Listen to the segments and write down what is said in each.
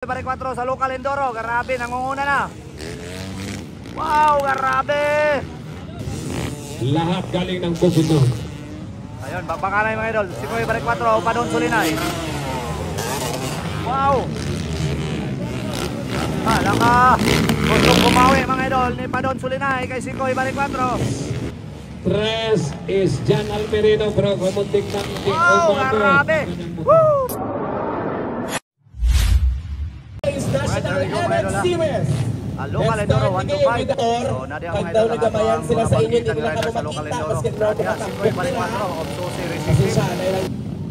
Pare 4 sa local Endoro, grabe, nangunguna na. Wow, grabe. Lahat galing ng Bukidnon. Ayun, bakbakan na mga idol. Si Kuya Pare 4, Padon Sulinay. Wow. Ka. Gustong kumawi mga idol ni Padon Sulinay kay si Kuya Pare 4. Tres is Jan Almerino, bro. Kumuntik ng wow, grabe. Woo! Local Endoro 125. So, nadiyan mga idol, nagamayan sila sa inyo, hindi nila sa local Endoro. Nadiyan, si Kuya Pare 4, Obsose Racing.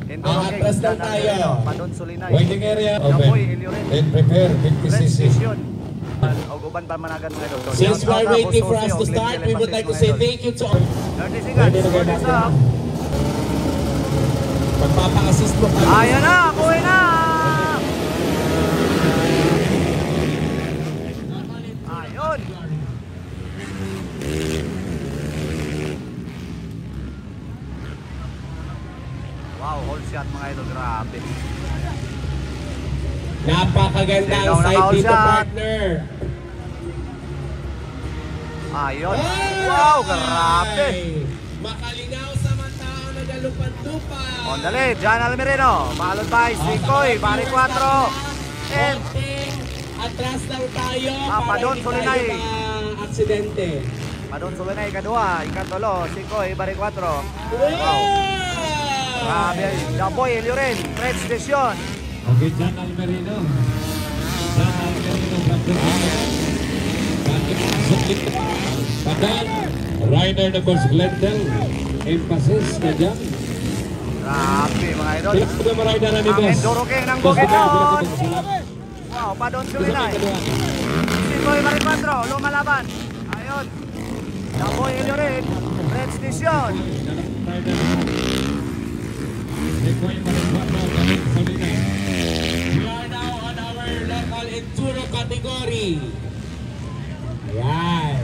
Endoro King, Jan Almerino, Padon Sulinay. Waiting area Dapoy, open. Ilioren. And prepare 50cc. Uban pa managan mga idol. Since we are waiting for us to start, we would like to say thank you to all. 30 seconds, 40 up. Magpapa-assist mo kami. Ayan na, kuwi na! Ayun! Wow, hold shot mga idol, grabe. Napakagandang Sino side naka-all dito, shot? partner. Ayun. Wow, grabe. Makalinaw sa mata ang nagalupan-lupan. On the lead, Jan Almerino. Followed by si Koy, Pare 4. And atras lang tayo Padon para Sulinay. hindi tayo ma-aksidente. Padon Sulinay, kadua. Ikatulo, si Koy, Pare 4. Wow! Grabe. Dapoy, Ilioren. Fred Station. Okay, Jan Almerino. Jan Almerino from Bukidnon. Padal, rider number Glendale. Emphasis na dyan. Grabe mga idol. Sila po na rider na ni Ang Boss. Endoro King ng Bukidnon. Wow, Padon Sulinay. Si Koy, Pare 4. Lumalaban. Ayun. Dapoy, Ilioren. Fred Station. We are now on our local enduro category. Ayan.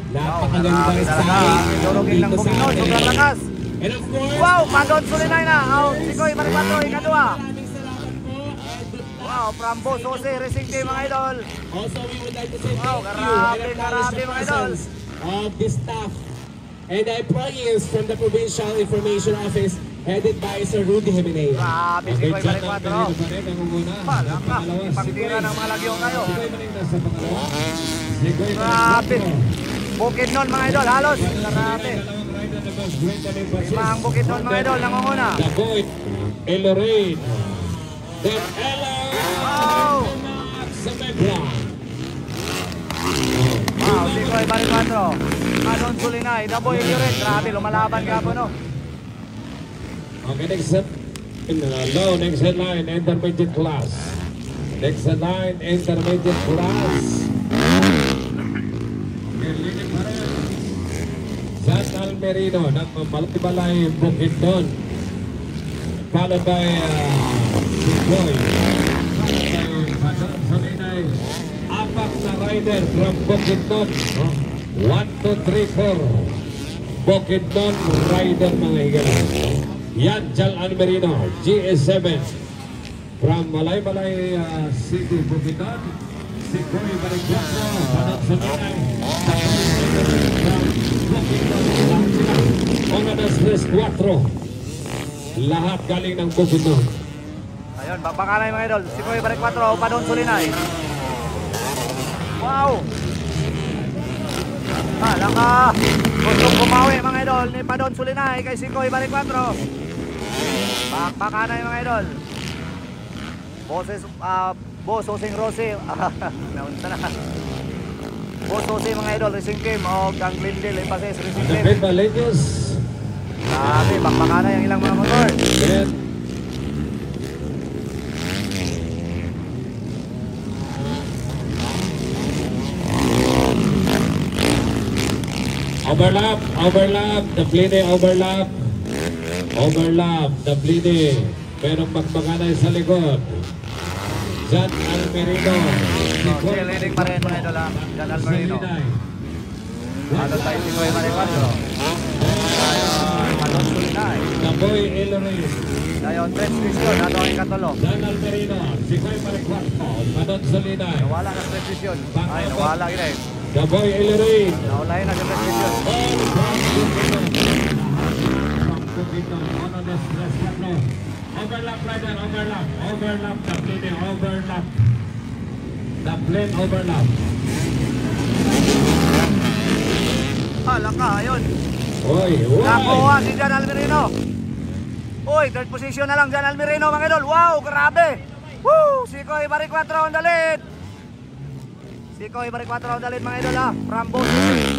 Napakagandang style Endoro King ng dito sa Bukidnon. Sobrang atin. lakas. And of course, Wow, Padon Sulinay na. Out. Si Koy, Pare 4. Ikadua. maraming salamat po. Wow, from Boss Jose Racing Team mga idol. Also, we would like to say Wow, thank you and acknowledge grabe, the mga idol. presence of the staff and the employees from the Provincial Information Office headed by Sir Rudy Jimenez. Grabe si Okay, Koy Jan Pare 4. Almerino pa rin ang umuna. Palang ka. Pangalawa, si Ipagtira Koy. ng mga lagyong kayo. Si Koy pa rin nasa pangalawa. Si Koy pa rin Grabe. nasa Bukidnon mga idol, halos. Grabe. dalawang rider na Boss Glendale Emphasis. Limang Bukidnon mga idol, nangunguna. Dagoy, Elorain, then Ella, Wow. sa Megla. Wow, si Koy Pare 4. Padon Sulinay, Dapoy Ilioren. Grabe, lumalaban ka po no. Okay, next set. Low, next headline, intermediate class. Next headline, intermediate class. Jan Almerino ng Balay Bukidnon. Followed by Boy. Padon Sulinay. Apat na rider from Bukidnon. 1, 2, 3, 4. Bukidnon rider mga higalan. Yan, Jan Almerino, GS7 from Malay City, Bukidnon. Si Koy Pare 4, Padon Sulinay. From Bukidnon, Ona das 4. Lahat galing ng Bukidnon. Ayun, bakbakan na mga idol. Si Koy Pare 4, Padon Sulinay. Wow. Palang ka. Gustong kumawi mga idol ni Padon Sulinay kay si Koy Pare 4. Bakbakan na mga idol. Boss Joseng Rose. Naunta na. Boss Jose mga idol, Racing Team o ang Glendale Emphasis Racing The Team. Big Balitos. Grabe, bakbakan na yung ilang mga motor. Then, overlap, the Pliny overlap, the Pliny, pero magbakanay sa likod. Jan Almerino, So, cheerleading pa rin mga idol ha. Jan Almerino. Ano tayo si Koy Pare 4. Ayon, Padon Sulinay. Daboy Ilorin. Ayon, Prestisyon, ato ang ikatulo. Dan Almerino, Sikoy Maricuarto, Padon Solinay. Nawala na Prestisyon. Ay, nawala yun eh. Daboy Ilorin. Naulayin na sa Prestisyon. Overlap rider, overlap. Overlap, the plane overlap. The plane overlap. Laka, ayun. Oy, Nakuha si Jan Almerino. Uy, third position na lang Jan Almerino mga idol. Wow, grabe. Woo! Sikoy Maricuatro ang dalit. Sikoy Maricuatro ang dalit mga idol ha. From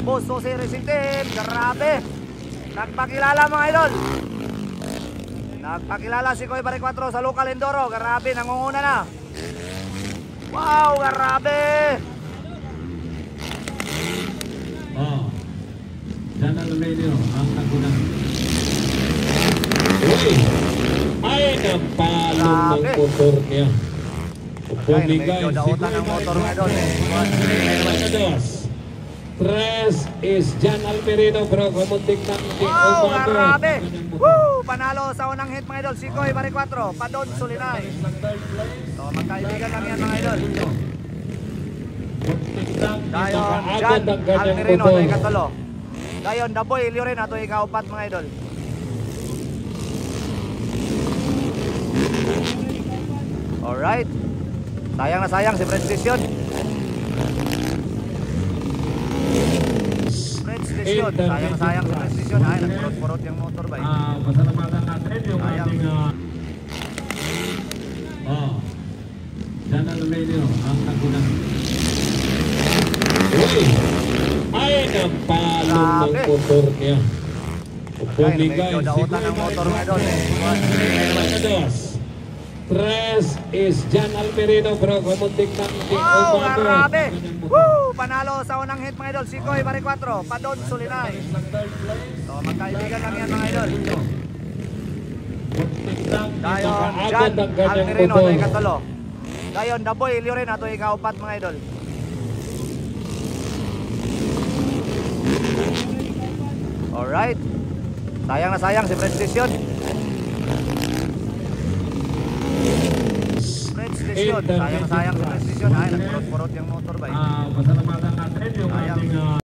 Boss Jose Racing Team. Grabe. Nagpakilala mga idol. Nagpakilala si Koy Maricuatro sa local Endoro. Grabe, nangunguna na. Wow, grabe. Jan Almerino ang naguna. Uy! Ay, napalong ng motor niya. Bumigay. Medyo dautan ng motor mga idol. Tres is Jan Almerino bro. Kumuntik ng wow, grabe. Woo! Panalo sa unang hit mga idol. Sikoy Maricuatro, Padon Sulinay. So, magkaibigan lang yan mga idol. Dayon, Jan Almerino na ikatulo. Dayon, Daboy Ilorin ato ikaupat mga idol. Alright. Sayang na sayang si Prestisyon. Prestisyon. Sayang na sayang si Prestisyon. Ay, nagpurot-purot yung motor ba? Pasalamatan natin yung ating Jan Almerino ang naguna. Uy! Ay, napalong ng motor niya. Bumigay. Medyo dautan ng motor mga idol. Tres is Jan Almerino bro. Kumuntik ng wow, grabe. Woo! Panalo sa unang hit mga idol. Sikoy Maricuatro, Padon Sulinay. So, magkaibigan lang yan mga idol. Dayon, Jan Almerino na ikatulo. Dayon, Daboy Ilorin ato ikaupat mga idol. Alright. Sayang na sayang si Prestisyon. Prestisyon. Sayang na sayang si Prestisyon. Ay, nagpurot-purot yung motor ba? Pasalamatan natin yung ating